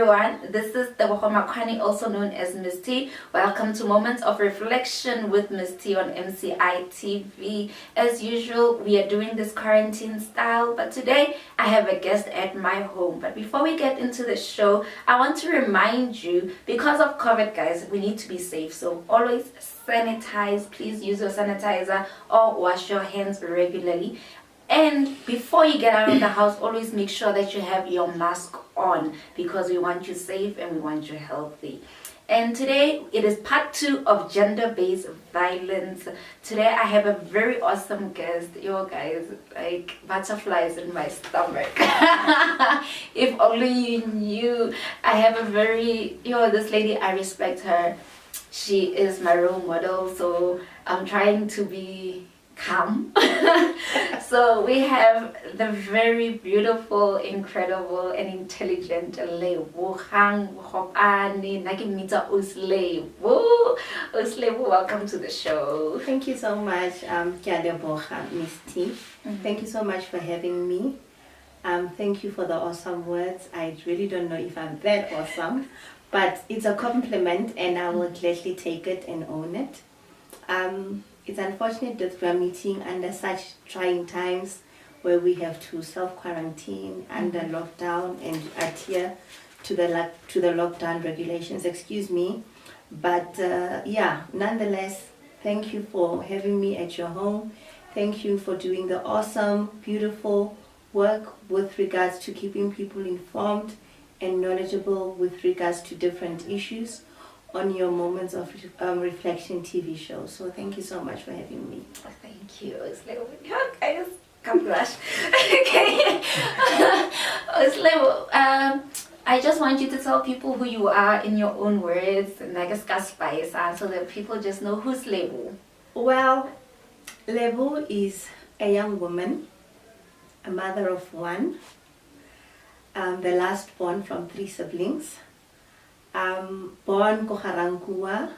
everyone. This is Tebogo Makwani, also known as Miss T. Welcome to Moments of Reflection with Miss T on MCI TV. As usual, we are doing this quarantine style, but today I have a guest at my home. But before we get into the show, I want to remind you, because of COVID, guys, we need to be safe. So always sanitize. Please use your sanitizer or wash your hands regularly. And before you get out of the house, always make sure that you have your mask on, because we want you safe and we want you healthy. And today it is part 2 of gender-based violence. Today I have a very awesome guest. Yo guys, like butterflies in my stomach. If only you knew. I have a very, this lady, I respect her. She is my role model, so I'm trying to be calm. So we have the very beautiful, incredible and intelligent Lebogang Mokgopane. Nakimita Uslebu, welcome to the show. Thank you so much, Miss T. Thank you so much for having me. Thank you for the awesome words. I really don't know if I'm that awesome, but it's a compliment and I will gladly take it and own it. It's unfortunate that we're meeting under such trying times where we have to self-quarantine under lockdown and adhere to the lockdown regulations, excuse me. But yeah, nonetheless, thank you for having me at your home. Thank you for doing the awesome, beautiful work with regards to keeping people informed and knowledgeable with regards to different issues on your Moments of Reflection TV show. So thank you so much for having me. Thank you. Guys, come blush. Okay. I just want you to tell people who you are in your own words, and like a spice, so that people just know who's Lebo. Well, Lebo is a young woman, a mother of 1, the last born from 3 siblings. Born Koharangua,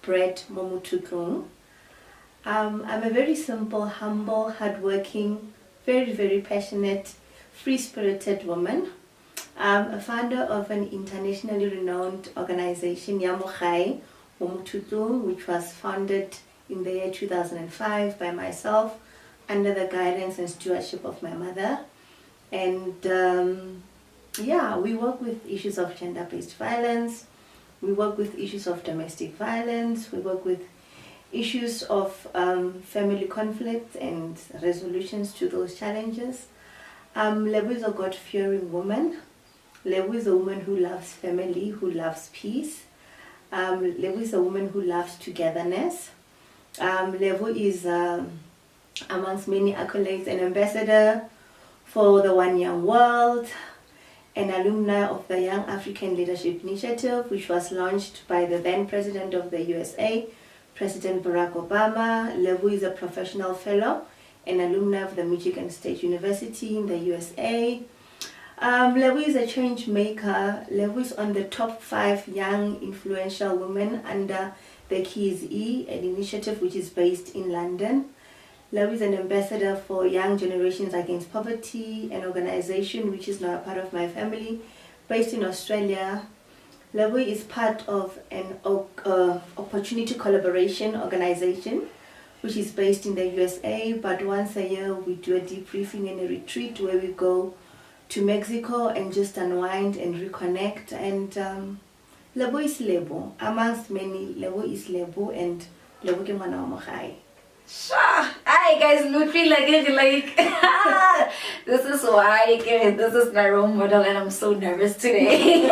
bred Momututung. I'm a very simple, humble, hardworking, very, very passionate, free-spirited woman. I'm a founder of an internationally renowned organization, Yamogai Momututung, which was founded in the year 2005 by myself under the guidance and stewardship of my mother. And yeah, we work with issues of gender-based violence, we work with issues of domestic violence, we work with issues of family conflict and resolutions to those challenges. Lebo is a God-fearing woman. Lebo is a woman who loves family, who loves peace. Lebo is a woman who loves togetherness. Lebo is, amongst many accolades, an ambassador for the One Young World, an alumni of the Young African Leadership Initiative, which was launched by the then President of the USA, President Barack Obama. Lebo is a professional fellow and alumni of the Michigan State University in the USA. Lebo is a change maker. Lebo is on the top 5 young influential women under the Keys E, an initiative which is based in London. Lebo is an ambassador for Young Generations Against Poverty, an organization which is now a part of my family, based in Australia. Lebo is part of an opportunity collaboration organization, which is based in the USA, but once a year we do a debriefing and a retreat where we go to Mexico and just unwind and reconnect. And Lebo is Lebo. Amongst many, Lebo is Lebo, and Lebo ke ngwana wa mogae. Hi guys, looking like this is why this is my role model and I'm so nervous today.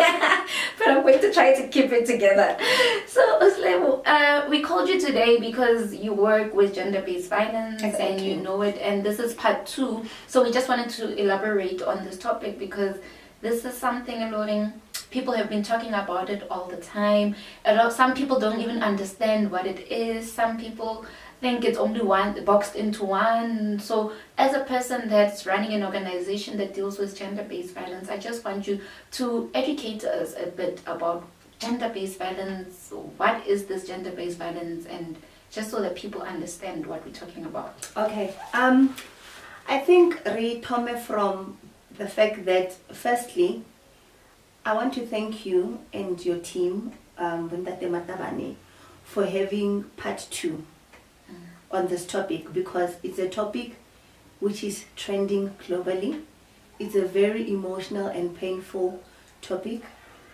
But I'm going to try to keep it together. So Uslebo, we called you today because you work with gender-based violence. Exactly. And you know it, and this is part 2. So we just wanted to elaborate on this topic because this is something alone. People have been talking about it all the time. Some people don't even understand what it is. Some people think it's only boxed into one. So as a person that's running an organization that deals with gender-based violence, I just want you to educate us a bit about gender-based violence. What is this gender-based violence, and just so that people understand what we're talking about. Okay, I think re thome from the fact that firstly I want to thank you and your team, Bundate Matabane, for having part 2 on this topic, because it's a topic which is trending globally. It's a very emotional and painful topic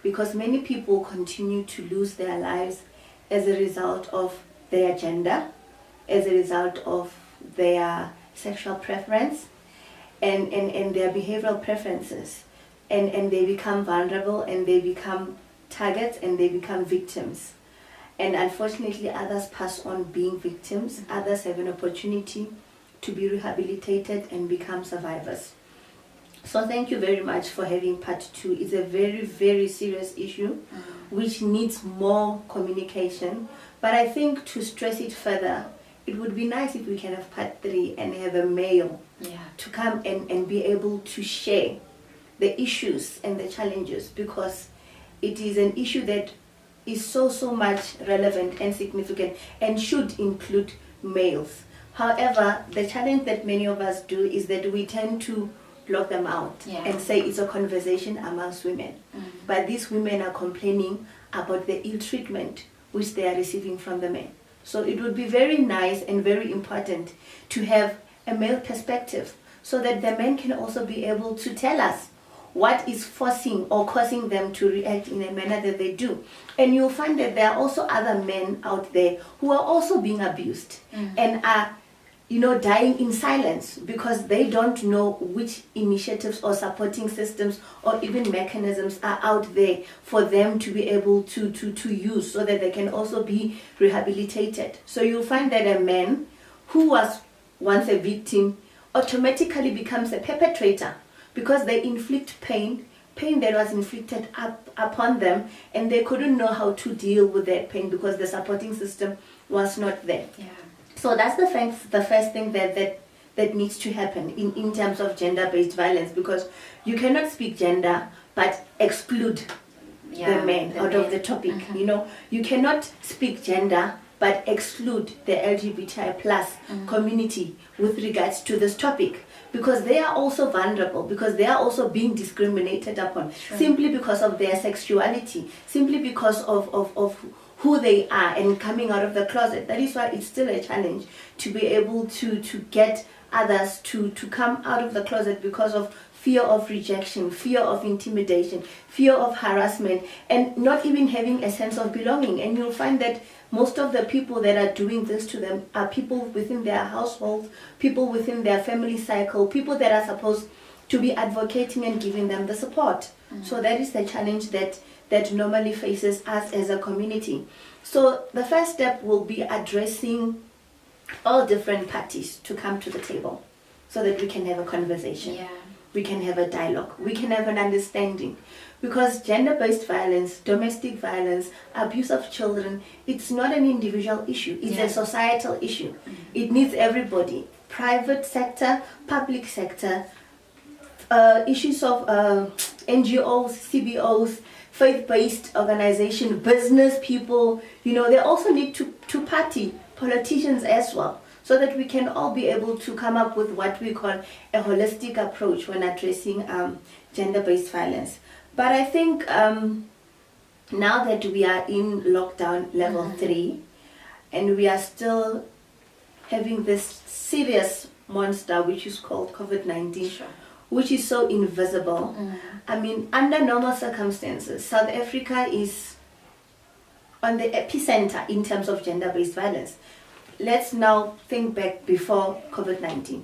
because many people continue to lose their lives as a result of their gender, as a result of their sexual preference and their behavioral preferences. And they become vulnerable and they become targets and they become victims. And unfortunately, others pass on being victims. Others have an opportunity to be rehabilitated and become survivors. So thank you very much for having part 2. It's a very, very serious issue which needs more communication. But I think to stress it further, it would be nice if we can have part 3 and have a male to come and be able to share the issues and the challenges, because it is an issue that is so much relevant and significant and should include males. However, the challenge that many of us do is that we tend to block them out and say it's a conversation amongst women. But these women are complaining about the ill treatment which they are receiving from the men. So it would be very nice and very important to have a male perspective so that the men can also be able to tell us what is forcing or causing them to react in a manner that they do. And you'll find that there are also other men out there who are also being abused and are, dying in silence because they don't know which initiatives or supporting systems or even mechanisms are out there for them to be able to use so that they can also be rehabilitated. So you'll find that a man who was once a victim automatically becomes a perpetrator, because they inflict pain that was inflicted upon them, and they couldn't know how to deal with that pain because the supporting system was not there. So that's the first thing that needs to happen in terms of gender-based violence, because you cannot speak gender but exclude the men out of the topic. You cannot speak gender but exclude the LGBTI plus community with regards to this topic, because they are also vulnerable, because they are also being discriminated upon simply because of their sexuality, simply because of who they are and coming out of the closet. That is why it's still a challenge to be able to get others to come out of the closet, because of fear of rejection, fear of intimidation, fear of harassment, and not even having a sense of belonging. And you'll find that most of the people that are doing this to them are people within their households, people within their family cycle, people that are supposed to be advocating and giving them the support. So that is the challenge that normally faces us as a community. So the first step will be addressing all different parties to come to the table so that we can have a conversation. We can have a dialogue. We can have an understanding. Because gender-based violence, domestic violence, abuse of children, it's not an individual issue. It's a societal issue. It needs everybody. Private sector, public sector, issues of NGOs, CBOs, faith-based organization, business people, they also need to party, politicians as well, so that we can all be able to come up with what we call a holistic approach when addressing gender-based violence. But I think now that we are in lockdown level 3 and we are still having this serious monster which is called COVID-19, which is so invisible. I mean, under normal circumstances, South Africa is on the epicenter in terms of gender-based violence. Let's now think back before COVID-19.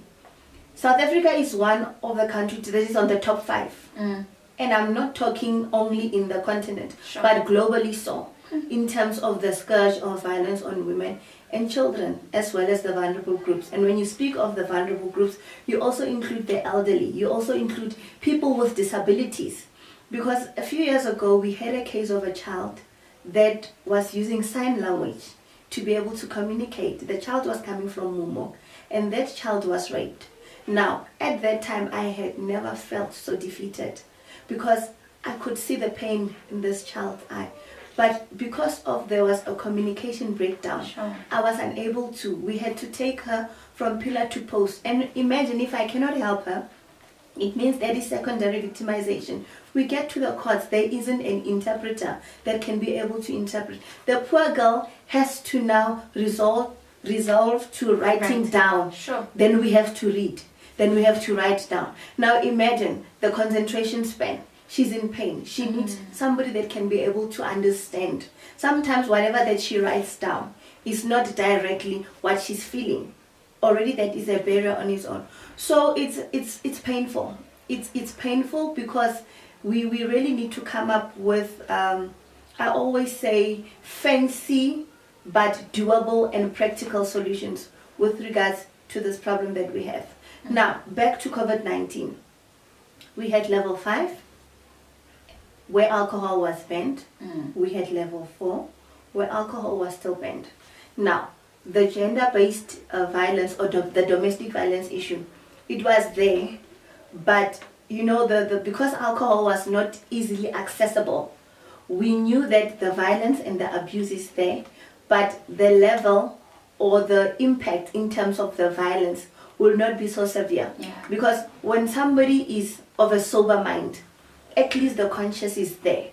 South Africa is one of the countries that is on the top 5. And I'm not talking only in the continent, but globally so, in terms of the scourge of violence on women and children, as well as the vulnerable groups. And when you speak of the vulnerable groups, you also include the elderly, you also include people with disabilities. Because a few years ago, we had a case of a child that was using sign language to be able to communicate. The child was coming from Mumo, and that child was raped. Now, at that time, I had never felt so defeated, because I could see the pain in this child's eye. But because there was a communication breakdown, I was unable to. We had to take her from pillar to post. And imagine, if I cannot help her, It means there is secondary victimization. We get to the courts, there isn't an interpreter that can be able to interpret. The poor girl has to now resolve to writing down. Sure. Then we have to read. Then we have to write down. Now imagine the concentration span. She's in pain. She needs somebody that can be able to understand. Sometimes whatever that she writes down is not directly what she's feeling. Already that is a barrier on its own. So it's painful. It's painful because we really need to come up with, I always say, fancy but doable and practical solutions with regards to this problem that we have. Now, back to COVID-19. We had level 5, where alcohol was banned. We had level 4, where alcohol was still banned. Now, the gender-based violence or the domestic violence issue, it was there, but you know, because alcohol was not easily accessible, we knew that the violence and the abuse is there, but the level or the impact in terms of the violence will not be so severe. Yeah. Because when somebody is of a sober mind, at least the conscience is there.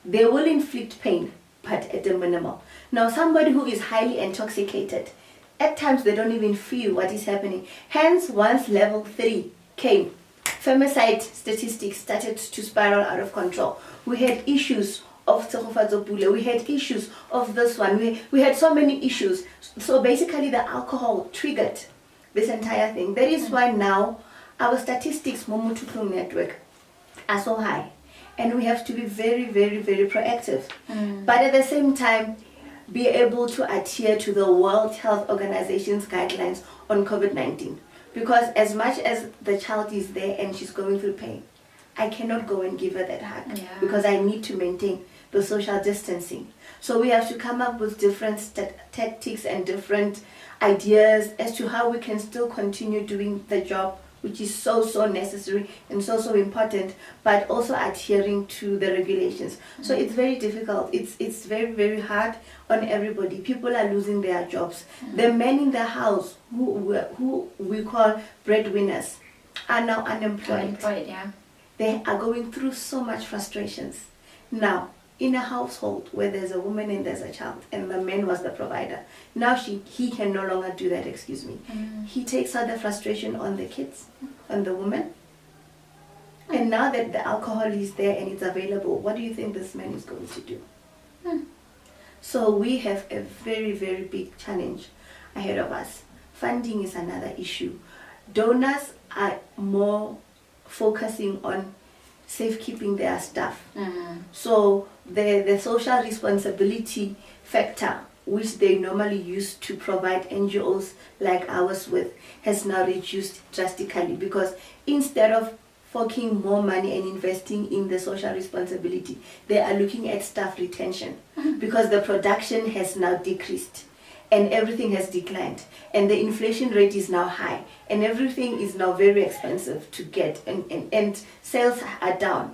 They will inflict pain, but at the minimal. Now, somebody who is highly intoxicated, at times they don't even feel what is happening. Hence, once level 3 came, femicide statistics started to spiral out of control. We had issues of Tshegofatso, we had issues of this one, we had so many issues. So basically the alcohol triggered this entire thing. That is why now our statistics, Momutuku Network, are so high. And we have to be very, very, very proactive. But at the same time, be able to adhere to the World Health Organization's guidelines on COVID-19. Because as much as the child is there and she's going through pain, I cannot go and give her that hug because I need to maintain the social distancing. So we have to come up with different tactics and different ideas as to how we can still continue doing the job, which is so necessary and so important, but also adhering to the regulations. So it's very difficult. It's very, very hard on everybody. People are losing their jobs. The men in the house who we call breadwinners are now unemployed. They are going through so much frustrations. Now, in a household where there's a woman and there's a child, and the man was the provider, now he can no longer do that, He takes out the frustration on the kids, on the woman. And now that the alcohol is there and it's available, what do you think this man is going to do? So we have a very, very big challenge ahead of us. Funding is another issue. Donors are more focusing on safekeeping their staff. So the social responsibility factor, which they normally use to provide NGOs like ours with, has now reduced drastically, because instead of forking more money and investing in the social responsibility, they are looking at staff retention, because the production has now decreased and everything has declined, and the inflation rate is now high, and everything is now very expensive to get, and sales are down.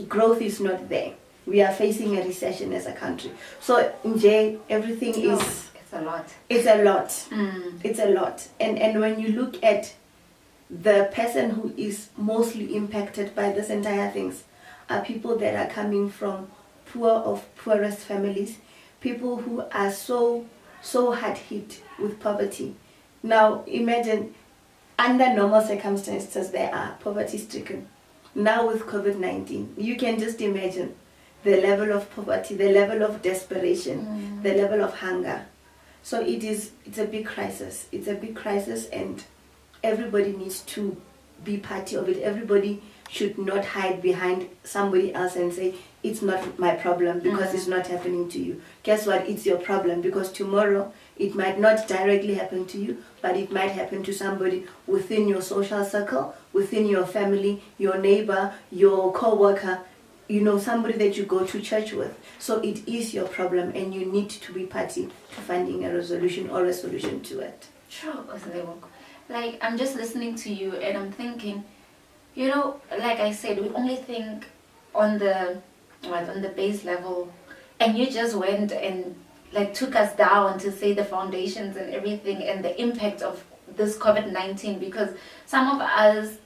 Growth is not there. We are facing a recession as a country. So everything is... It's a lot. It's a lot. It's a lot. And when you look at the person who is mostly impacted by this entire things are people that are coming from poorest families, people who are so hard hit with poverty. Now imagine, under normal circumstances they are poverty stricken. Now with COVID-19, you can just imagine the level of poverty, the level of desperation, the level of hunger. So it's a big crisis. It's a big crisis, and everybody needs to be part of it. Everybody should not hide behind somebody else and say, it's not my problem because it's not happening to you. Guess what? It's your problem, because tomorrow it might not directly happen to you, but it might happen to somebody within your social circle, within your family, your neighbor, your co-worker, somebody that you go to church with. So it is your problem, and you need to be party to finding a resolution or a solution to it. Sure. Like, I'm just listening to you and I'm thinking, like I said, we only think on the base level, and you just went and took us down to say the foundations and everything and the impact of this COVID-19, because some of us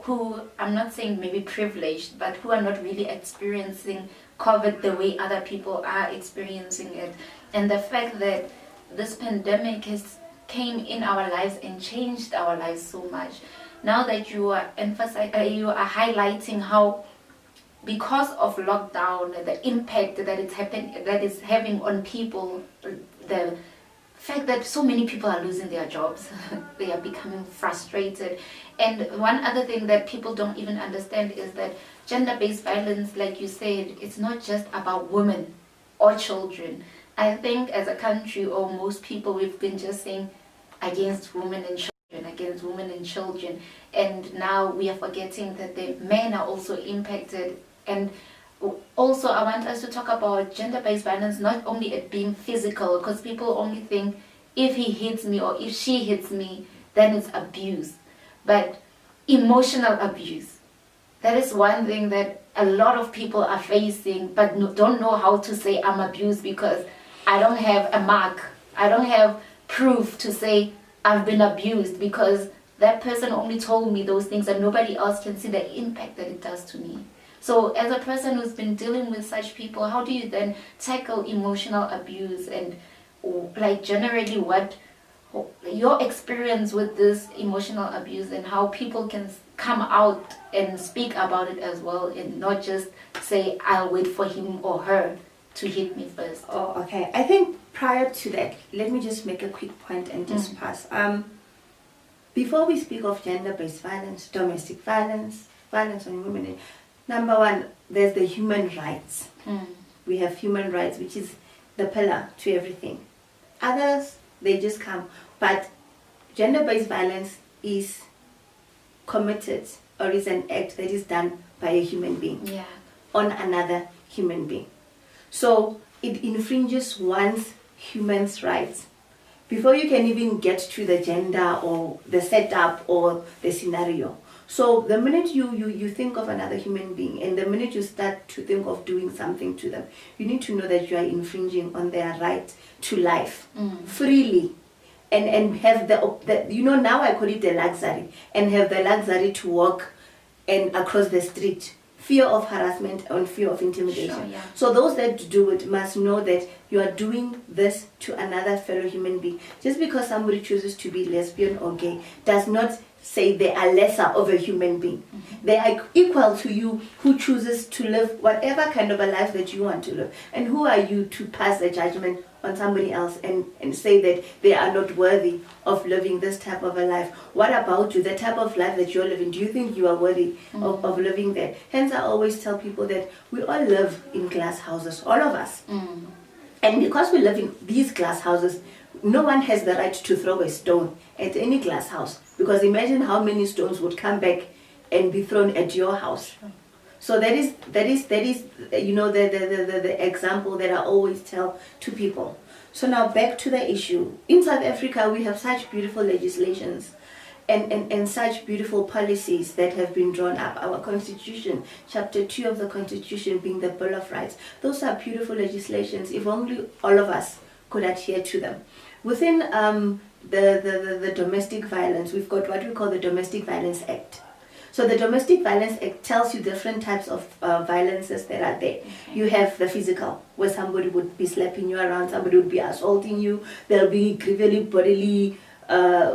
who, I'm not saying maybe privileged, but who are not really experiencing COVID the way other people are experiencing it. And the fact that this pandemic has came in our lives and changed our lives so much. Now that you are you are highlighting how, because of lockdown, the impact that is having on people, the fact that so many people are losing their jobs, they are becoming frustrated. And one other thing that people don't even understand is that gender-based violence, like you said, it's not just about women or children. I think as a country, or most people, we've been just saying against women and children, against women and children, and now we are forgetting that the men are also impacted. And also I want us to talk about gender-based violence, not only it being physical, because people only think if he hits me or if she hits me, then it's abuse. But emotional abuse, that is one thing that a lot of people are facing, but don't know how to say I'm abused, because I don't have a mark, I don't have proof to say I've been abused, because that person only told me those things and nobody else can see the impact that it does to me. So as a person who's been dealing with such people, how do you then tackle emotional abuse, and like generally what your experience with this emotional abuse, and how people can come out and speak about it as well, and not just say I'll wait for him or her to hit me first? Oh, okay. I think prior to that, let me just make a quick point and just pass. Before we speak of gender-based violence, domestic violence, violence on women, number one, there's the human rights. We have human rights, which is the pillar to everything. Others, they just come. But gender-based violence is committed, or is an act that is done by a human being on another human being. So it infringes one's human's rights before you can even get to the gender or the setup or the scenario. So the minute you think of another human being, and the minute you start to think of doing something to them, you need to know that you are infringing on their right to life freely, and have the you know, now I call it the luxury, and have the luxury to walk and across the street. Fear of harassment and fear of intimidation. Sure, So those that do it must know that you are doing this to another fellow human being. Just because somebody chooses to be lesbian or gay does not say they are lesser of a human being. They are equal to you, who chooses to live whatever kind of a life that you want to live. And who are you to pass a judgment on somebody else and say that they are not worthy of living this type of a life? What about you, the type of life that you're living? Do you think you are worthy of living that? Hence I always tell people that we all live in glass houses, all of us. And because we live in these glass houses, no one has the right to throw a stone at any glass house, because imagine how many stones would come back and be thrown at your house. So that is you know, the example that I always tell to people. So now back to the issue. In South Africa, we have such beautiful legislations and such beautiful policies that have been drawn up. Our Constitution, Chapter 2 of the Constitution being the Bill of Rights. Those are beautiful legislations, if only all of us could adhere to them. Within the domestic violence, we've got what we call the Domestic Violence Act. So the Domestic Violence Act tells you different types of violences that are there. You have the physical, where somebody would be slapping you around, somebody would be assaulting you, there'll be grievous bodily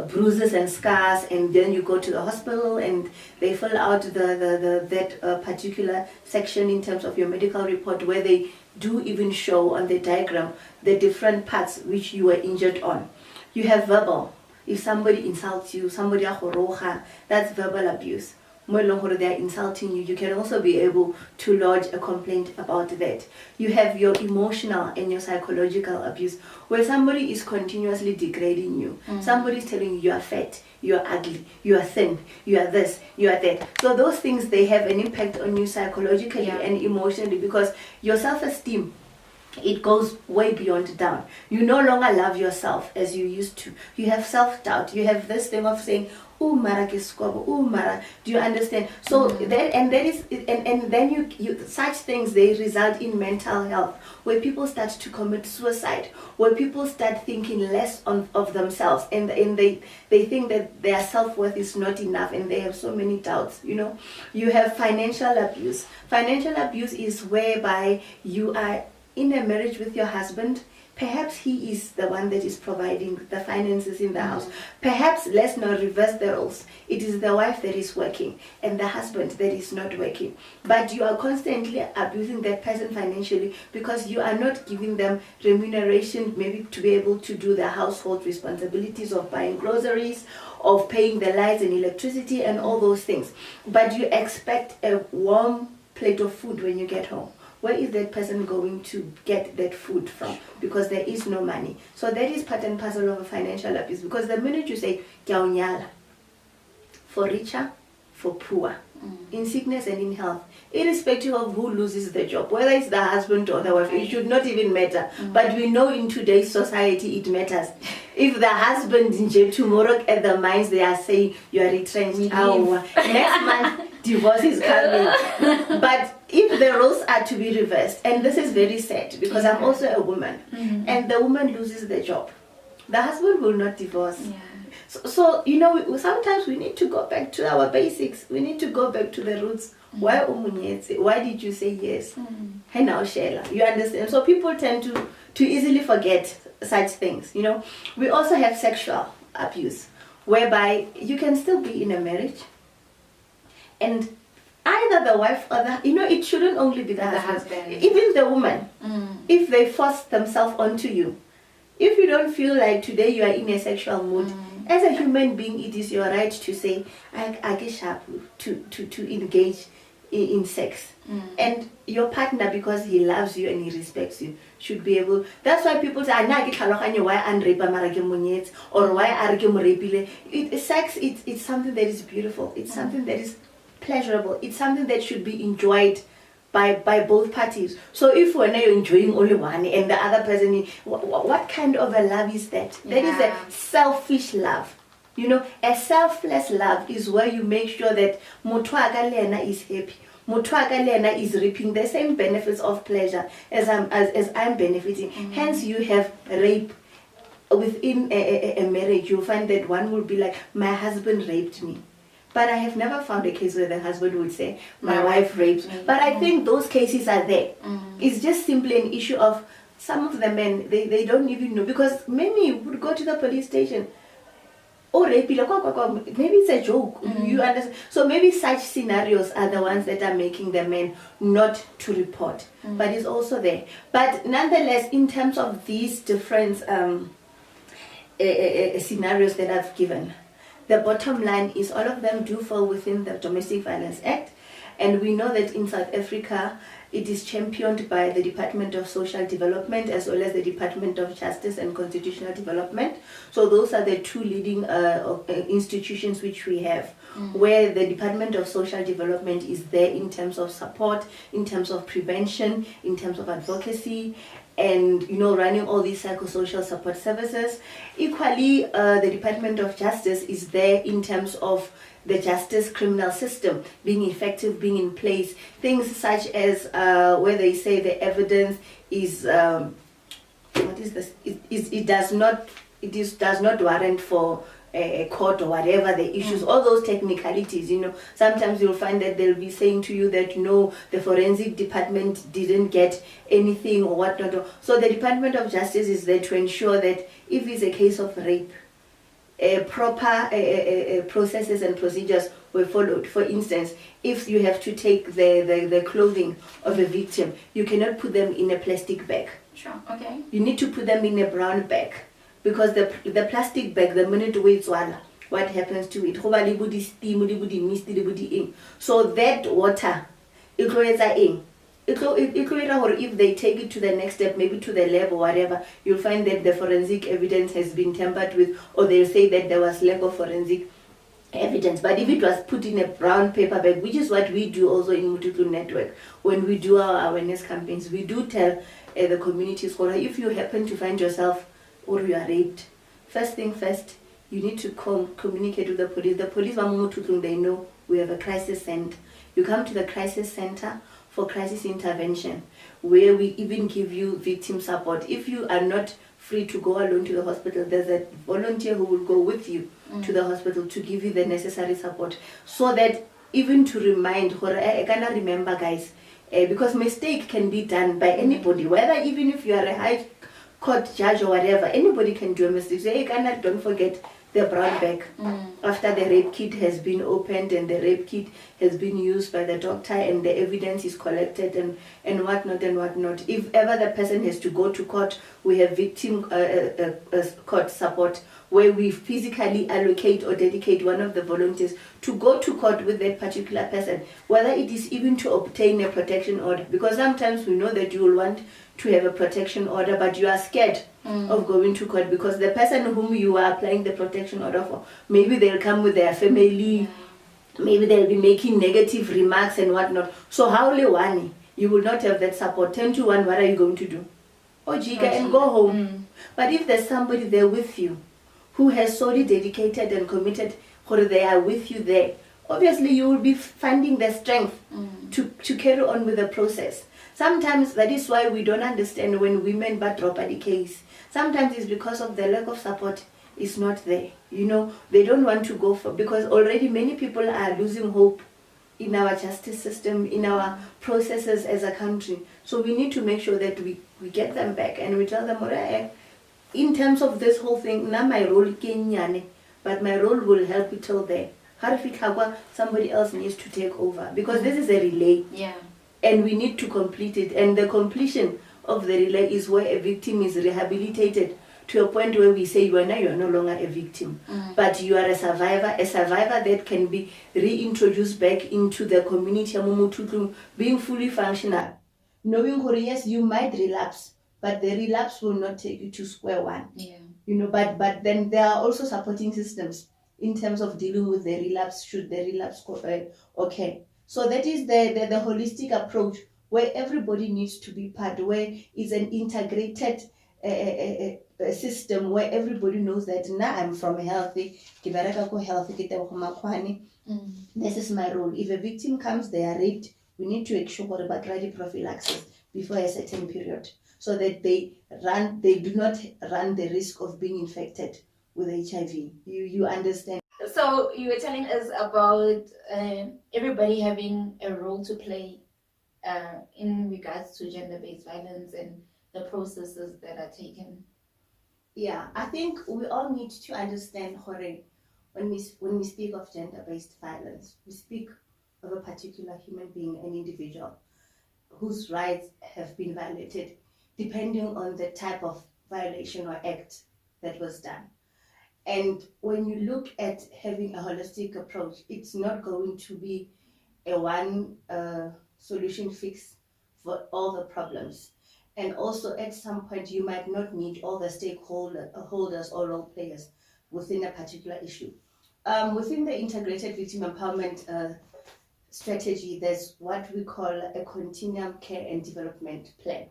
bruises and scars, and then you go to the hospital and they fill out that particular section in terms of your medical report, where they do even show on the diagram the different parts which you were injured on. You have verbal. If somebody insults you, somebody ahoroha, that's verbal abuse. They are insulting you, you can also be able to lodge a complaint about that. You have your emotional and your psychological abuse, where somebody is continuously degrading you. Somebody is telling you you are fat, you are ugly, you are thin, you are this, you are that. So those things, they have an impact on you psychologically and emotionally, because your self-esteem, it goes way beyond down. You no longer love yourself as you used to. You have self-doubt. You have this thing of saying, "Oh, mara ke skobo, oh mara." Do you understand? So then you such things, they result in mental health, where people start to commit suicide, where people start thinking less of themselves, and they think that their self-worth is not enough, and they have so many doubts. You have financial abuse. Financial abuse is whereby you are in a marriage with your husband. Perhaps he is the one that is providing the finances in the house. Perhaps, let's not reverse the roles. It is the wife that is working and the husband that is not working. But you are constantly abusing that person financially because you are not giving them remuneration, maybe to be able to do the household responsibilities of buying groceries, of paying the lights and electricity and all those things. But you expect a warm plate of food when you get home. Where is that person going to get that food from? Because there is no money. So that is part and parcel of a financial abuse. Because the minute you say, "Kia o nyala," for richer, for poor, in sickness and in health, irrespective of who loses the job, whether it's the husband or the wife, it should not even matter. But we know in today's society it matters. If the husband in tomorrow at the mines, they are saying you are retrenched, next month divorce is coming. But if the roles are to be reversed, and this is very sad because I'm also a woman, and the woman loses the job, the husband will not divorce. So sometimes we need to go back to our basics. We need to go back to the roots. Why umunyetse? Why did you say yes? Hey now, Sheila, you understand? So people tend to easily forget such things. We also have sexual abuse, whereby you can still be in a marriage, and either the wife or it shouldn't only be the husband. Even the woman, if they force themselves onto you, if you don't feel like today you are in a sexual mood, as a human being, it is your right to say, I get sharp to engage in sex. And your partner, because he loves you and he respects you, should be able. That's why people say, why unrape or why are sex, it's something that is beautiful. It's something that is pleasurable. It's something that should be enjoyed by both parties. So if when you're enjoying only one and the other person, what kind of a love is that? That is a selfish love. A selfless love is where you make sure that motho lena is happy. Motho lena is reaping the same benefits of pleasure as I'm benefiting. Hence you have rape. Within a marriage, you'll find that one will be like, my husband raped me. But I have never found a case where the husband would say, my wife raped me. But I think those cases are there. It's just simply an issue of some of the men, they don't even know. Because many would go to the police station. Oh, rape, maybe it's a joke. You understand? So maybe such scenarios are the ones that are making the men not to report. But it's also there. But nonetheless, in terms of these different scenarios that I've given, the bottom line is all of them do fall within the Domestic Violence Act, and we know that in South Africa it is championed by the Department of Social Development as well as the Department of Justice and Constitutional Development. So those are the two leading institutions which we have, where the Department of Social Development is there in terms of support, in terms of prevention, in terms of advocacy, and running all these psychosocial support services. Equally, the Department of Justice is there in terms of the justice criminal system being effective, being in place. Things such as where they say the evidence is it does not warrant for a court or whatever the issues, all those technicalities. Sometimes you'll find that they'll be saying to you that the forensic department didn't get anything or whatnot. So the Department of Justice is there to ensure that if it's a case of rape, proper processes and procedures were followed. For instance, if you have to take the clothing of a victim, you cannot put them in a plastic bag. Sure, okay. You need to put them in a brown bag. Because the plastic bag, the minute we swallow, what happens to it? So that water, if they take it to the next step, maybe to the lab or whatever, you'll find that the forensic evidence has been tampered with, or they'll say that there was lack of forensic evidence. But if it was put in a brown paper bag, which is what we do also in Mutuklu Network, when we do our awareness campaigns, we do tell the community scholar, if you happen to find yourself or you are raped, first thing first, you need to communicate with the police. The police, they know we have a crisis center. You come to the crisis center for crisis intervention, where we even give you victim support. If you are not free to go alone to the hospital, there's a volunteer who will go with you to the hospital to give you the necessary support, so that even to remind, I cannot remember, guys, because mistake can be done by anybody, whether even if you are a high court judge or whatever, anybody can do a mistake. So, don't forget the brown bag after the rape kit has been opened and the rape kit has been used by the doctor and the evidence is collected and whatnot and whatnot. If ever the person has to go to court, we have victim court support, where we physically allocate or dedicate one of the volunteers to go to court with that particular person, whether it is even to obtain a protection order, because sometimes we know that you will want to have a protection order, but you are scared of going to court because the person whom you are applying the protection order for, maybe they'll come with their family, maybe they'll be making negative remarks and whatnot. So how one, you will not have that support. 10 to 1, what are you going to do? Oh, Jika, and go home. But if there's somebody there with you who has solely dedicated and committed, or they are with you there, obviously you will be finding the strength to carry on with the process. Sometimes that is why we don't understand when women but drop at the case. Sometimes it's because of the lack of support is not there. You know, they don't want to go for, because already many people are losing hope in our justice system, in our processes as a country. So we need to make sure that we get them back and we tell them, in terms of this whole thing, now my role kenyane, but my role will help you till there. Somebody else needs to take over, because this is a relay. Yeah. And we need to complete it. And the completion of the relay is where a victim is rehabilitated to a point where we say, you're no longer a victim, but you are a survivor that can be reintroduced back into the community, being fully functional. Knowing, yes, you might relapse, but the relapse will not take you to square one. Yeah. You know, but then there are also supporting systems in terms of dealing with the relapse, should the relapse okay. So that is the holistic approach, where everybody needs to be part, where it's an integrated system where everybody knows that now I'm from healthy, this is my role. If a victim comes, they are raped, we need to ensure about ready prophylaxis before a certain period, so that they do not run the risk of being infected with HIV. You understand? So you were telling us about everybody having a role to play in regards to gender-based violence and the processes that are taken. Yeah, I think we all need to understand, Jorge, when we speak of gender-based violence, we speak of a particular human being, an individual, whose rights have been violated, depending on the type of violation or act that was done. And when you look at having a holistic approach, it's not going to be a one solution fix for all the problems. And also at some point, you might not need all the stakeholders or role players within a particular issue. Within the integrated victim empowerment strategy, there's what we call a continuum care and development plan,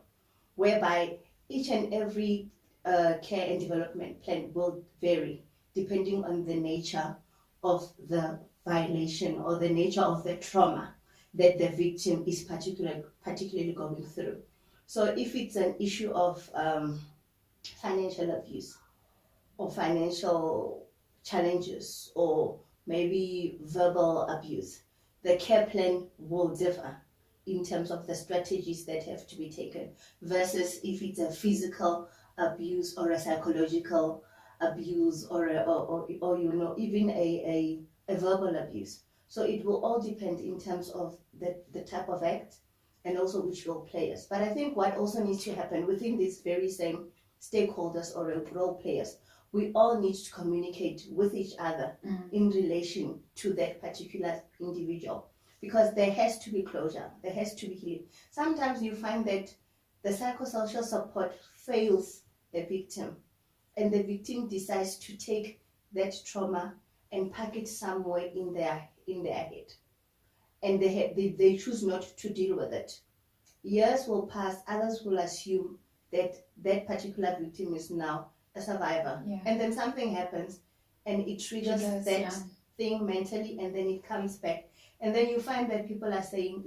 whereby each and every care and development plan will vary depending on the nature of the violation or the nature of the trauma that the victim is particularly going through. So if it's an issue of financial abuse or financial challenges or maybe verbal abuse, the care plan will differ in terms of the strategies that have to be taken, versus if it's a physical abuse or a psychological abuse or you know, even a verbal abuse. So it will all depend in terms of the type of act and also which role players. But I think what also needs to happen within these very same stakeholders or role players, we all need to communicate with each other in relation to that particular individual, because there has to be closure, there has to be healing. Sometimes you find that the psychosocial support fails the victim, and the victim decides to take that trauma and pack it somewhere in their head, and they choose not to deal with it. Years will pass, others will assume that that particular victim is now a survivor, and then something happens and it triggers Triggers, that yeah. thing mentally, and then it comes back. And then you find that people are saying,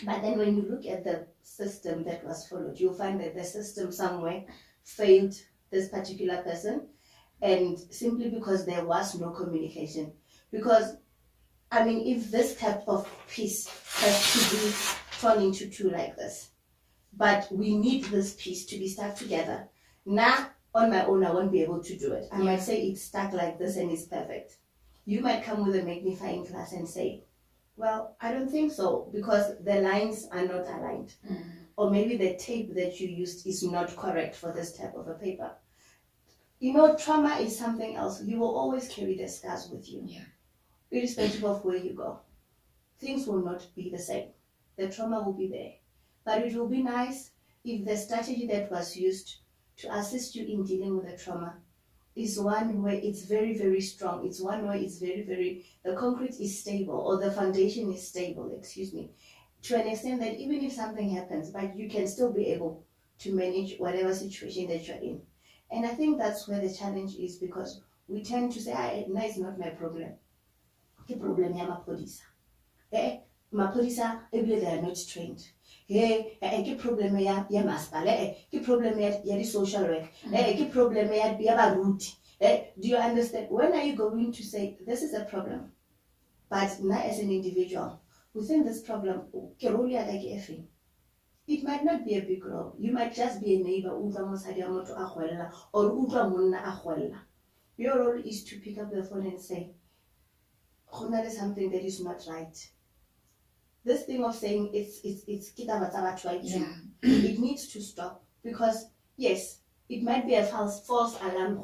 but then when you look at the system that was followed, you'll find that the system somewhere failed this particular person, and simply because there was no communication. Because, I mean, if this type of piece has to be torn into two like this, but we need this piece to be stuck together. Now, on my own, I won't be able to do it. I might say it's stuck like this and it's perfect. You might come with a magnifying glass and say, well, I don't think so, because the lines are not aligned. Or maybe the tape that you used is not correct for this type of a paper. You know, trauma is something else. You will always carry the scars with you. Yeah. Irrespective of where you go. Things will not be the same. The trauma will be there. But it will be nice if the strategy that was used to assist you in dealing with the trauma is one where it's very, very strong. It's one where it's very, very, the concrete is stable, or the foundation is stable, to an extent that even if something happens, but you can still be able to manage whatever situation that you're in. And I think that's where the challenge is, because we tend to say, no, it's not my problem. The problem is Maphodisa. Maphodisa, they are not trained. Ke problem ya masipala, ke problem ya di social work, ke problem ya baruti. Do you understand? When are you going to say this is a problem? But now as an individual, within this problem, it might not be a big role. You might just be a neighbor, or your role is to pick up the phone and say, there's something that is not right. This thing of saying it's it needs to stop, because yes, it might be a false alarm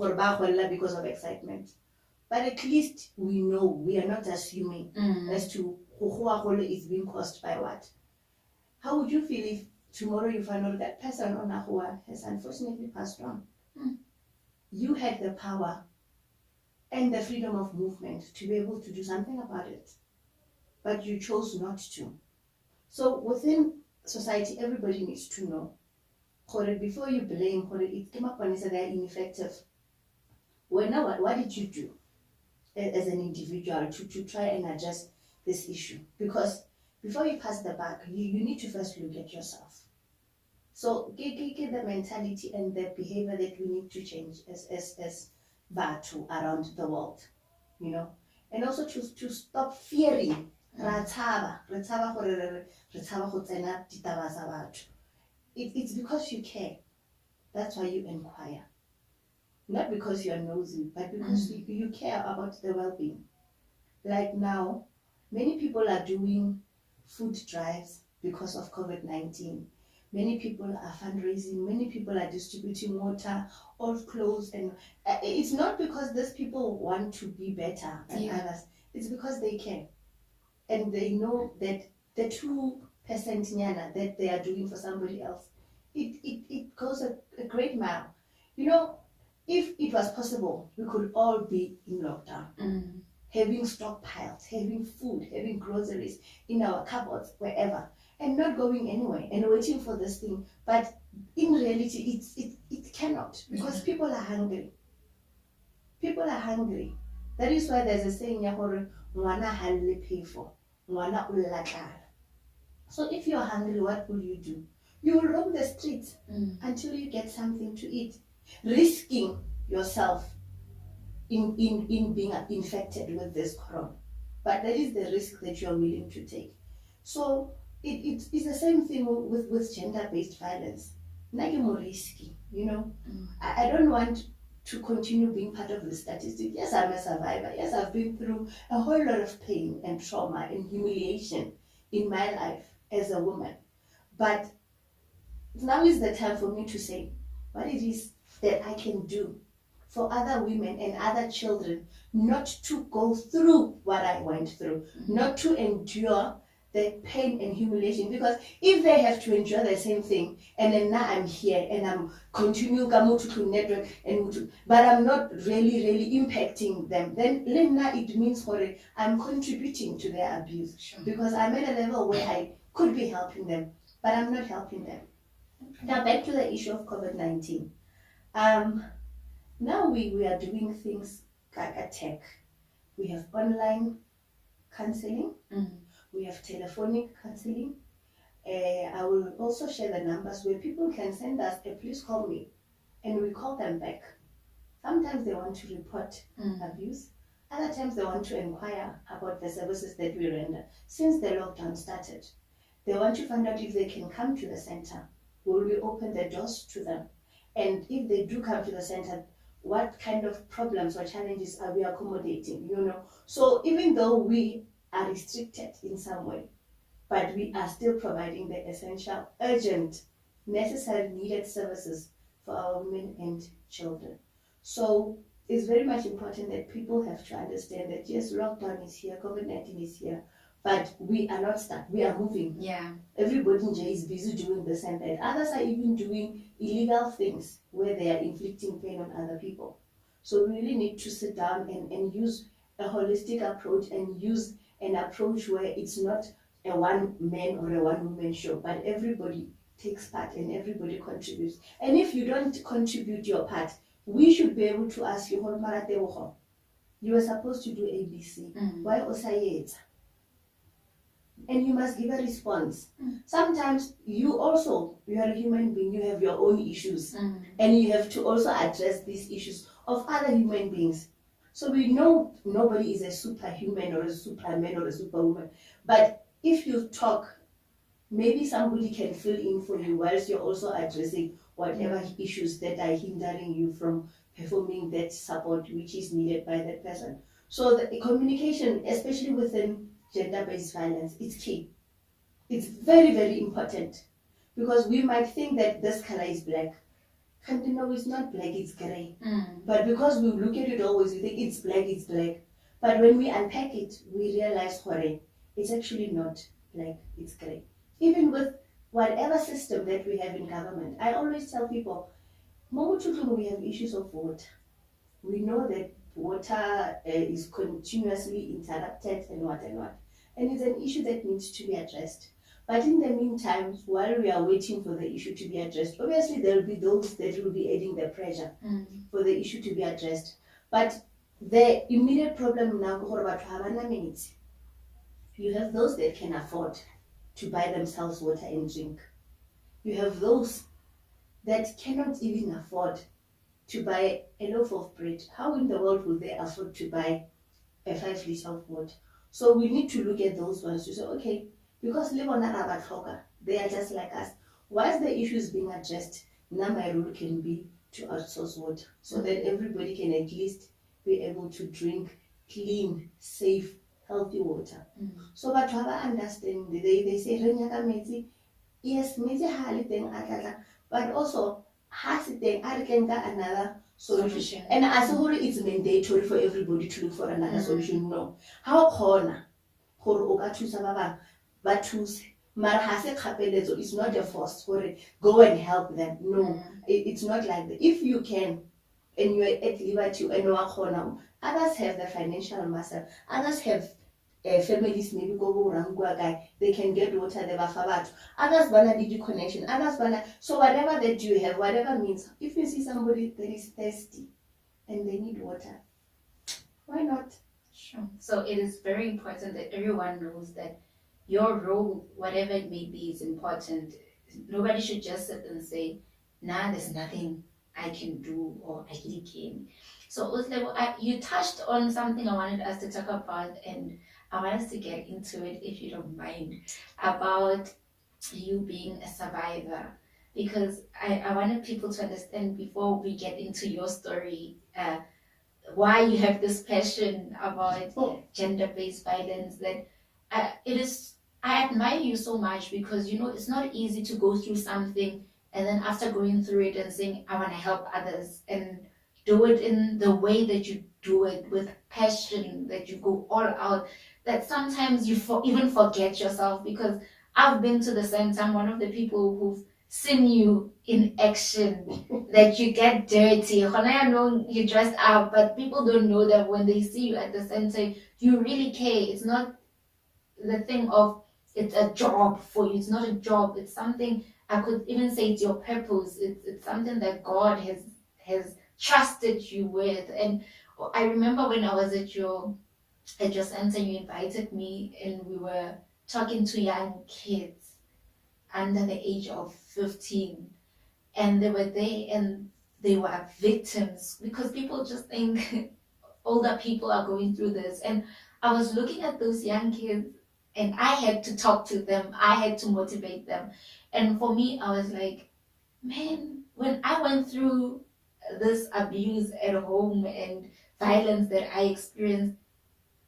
because of excitement, but at least we know, we are not assuming as to who is being caused by what. How would you feel if tomorrow you find out that person on Ahua has unfortunately passed on? You had the power and the freedom of movement to be able to do something about it, but you chose not to. So within society, everybody needs to know, before you blame, it came up when they are ineffective. Well, now what did you do as an individual to try and address this issue? Because before you pass the buck, you need to first look at yourself. So get the mentality and the behavior that we need to change as Batu around the world, you know, and also to stop fearing. It's because you care. That's why you inquire. Not because you're nosy, but because you care about the well-being. Like now, many people are doing food drives because of COVID-19. Many people are fundraising, many people are distributing water or clothes, and it's not because these people want to be better than others, it's because they care. And they know that the 2% nyana that they are doing for somebody else, it goes a great mile. You know, if it was possible, we could all be in lockdown, having stockpiles, having food, having groceries in our cupboards, wherever, and not going anywhere and waiting for this thing. But in reality, it cannot, because people are hungry. People are hungry. That is why there's a saying, "Mwana halle pay for, mwana ulatala." So if you're hungry, what will you do? You will roam the streets until you get something to eat, risking yourself in being infected with this corona. But that is the risk that you're willing to take. So it's the same thing with gender-based violence. Now you're more risky, you know. I don't want to continue being part of the statistic. Yes, I'm a survivor. Yes, I've been through a whole lot of pain and trauma and humiliation in my life as a woman. But now is the time for me to say what it is that I can do for other women and other children, not to go through what I went through, not to endure the pain and humiliation. Because if they have to endure the same thing, and then now I'm here and I'm continuing to network, but I'm not really impacting them, then now it means I'm contributing to their abuse. Sure. Because I'm at a level where I could be helping them, but I'm not helping them. Now back to the issue of COVID-19. Now we are doing things like a tech. We have online counseling, we have telephonic counseling. I will also share the numbers where people can send us a please call me, and we call them back. Sometimes they want to report abuse. Other times they want to inquire about the services that we render. Since the lockdown started, they want to find out if they can come to the center. Will we open the doors to them? And if they do come to the center, what kind of problems or challenges are we accommodating? So even though we are restricted in some way, but we are still providing the essential, urgent, necessary, needed services for our women and children. So it's very much important that people have to understand that yes, lockdown is here, COVID-19 is here, but we are not stuck. We are moving. Yeah. Everybody in Jay is busy doing this and that. Others are even doing illegal things where they are inflicting pain on other people. So we really need to sit down and use a holistic approach and use an approach where it's not a one man or a one woman show, but everybody takes part and everybody contributes. And if you don't contribute your part, we should be able to ask you, you were supposed to do ABC. Why osayeta? And you must give a response. Sometimes you are a human being, you have your own issues, and you have to also address these issues of other human beings. So we know nobody is a superhuman or a superman or a superwoman, but if you talk, maybe somebody can fill in for you whilst you're also addressing whatever issues that are hindering you from performing that support which is needed by that person. So the communication, especially within gender-based violence, is key. It's very, very important, because we might think that this color is black. No, it's not black, it's gray. But because we look at it always, we think it's black. But when we unpack it, we realize, it's actually not black, it's gray. Even with whatever system that we have in government, I always tell people, we have issues of water. We know that water is continuously interrupted and what. And it's an issue that needs to be addressed. But in the meantime, while we are waiting for the issue to be addressed, obviously there will be those that will be adding the pressure for the issue to be addressed. But the immediate problem now, you have those that can afford to buy themselves water and drink. You have those that cannot even afford to buy a loaf of bread. How in the world will they afford to buy a 5 liters of water? So we need to look at those ones to say, okay, because they are just like us. Once the issue is being addressed, now my role can be to outsource water so that everybody can at least be able to drink clean, safe, healthy water. So but to have understanding, they say, yes, but also has another solution. And as a whole, it's mandatory for everybody to look for another solution. No. How corner? It's not a force for it. Go and help them. No, it's not like that. If you can, and you are at liberty, and others have the financial muscle, others have families, maybe they can get water, they have others wanna need connection, others wanna. So whatever that you have, whatever means, if you see somebody that is thirsty and they need water, why not? Sure. So it is very important that everyone knows that your role, whatever it may be, is important. Nobody should just sit and say, nah, there's nothing I can do or I really can. So Uslebo, you touched on something I wanted us to talk about, and I want us to get into it, if you don't mind, about you being a survivor. Because I wanted people to understand, before we get into your story, why you have this passion about gender-based violence, that I admire you so much, because it's not easy to go through something and then after going through it and saying, I want to help others, and do it in the way that you do it, with passion, that you go all out, that sometimes you even forget yourself. Because I've been to the center, I'm one of the people who've seen you in action, that you get dirty. I know you dressed up, but people don't know that when they see you at the center, you really care. It's not the thing of it's a job for you. It's not a job. It's something, I could even say it's your purpose. It's something that God has trusted you with. And I remember when I was at your center, you invited me, and we were talking to young kids under the age of 15, and they were there and they were victims because people just think older people are going through this. And I was looking at those young kids, and I had to talk to them, I had to motivate them. And for me, I was like, man, when I went through this abuse at home and violence that I experienced,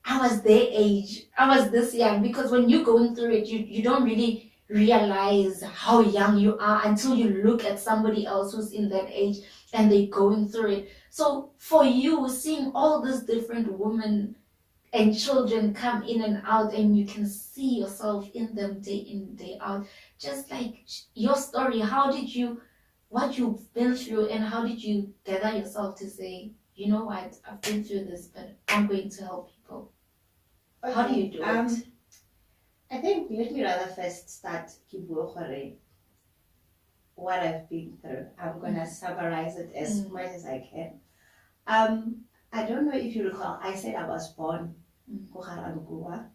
I was their age. I was this young, because when you're going through it, you don't really realize how young you are until you look at somebody else who's in that age and they're going through it. So for you, seeing all these different women and children come in and out, and you can see yourself in them day in, day out, just like your story, how did you, what you've been through, and how did you gather yourself to say, you know what, I've been through this, but I'm going to help people? How do you do it? I think let me rather first start what I've been through. I'm gonna summarize it as much as I can. I don't know if you recall, I said I was born Koharangua,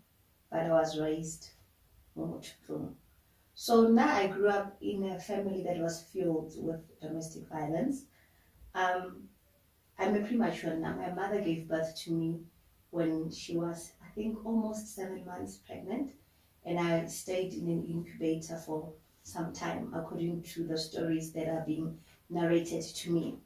but I was raised Momotutung. So now I grew up in a family that was filled with domestic violence. I'm a premature now. My mother gave birth to me when she was, I think, almost 7 months pregnant, and I stayed in an incubator for some time, according to the stories that are being narrated to me.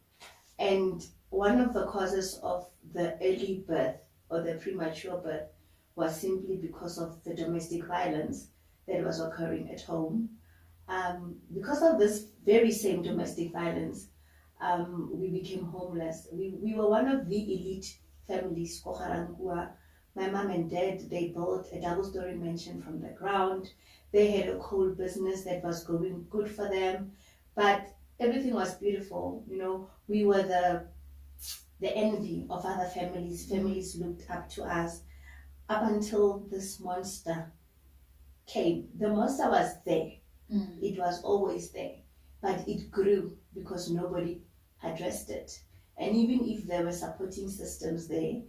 And one of the causes of the early birth or the premature birth was simply because of the domestic violence that was occurring at home. Because of this very same domestic violence, we became homeless. We were one of the elite families, Koharangua. My mom and dad, they built a double-story mansion from the ground. They had a coal business that was going good for them, but everything was beautiful. You know, we were the envy of other families. Families looked up to us up until this monster came. The monster was there. It was always there, but it grew because nobody addressed it. And even if there were supporting systems there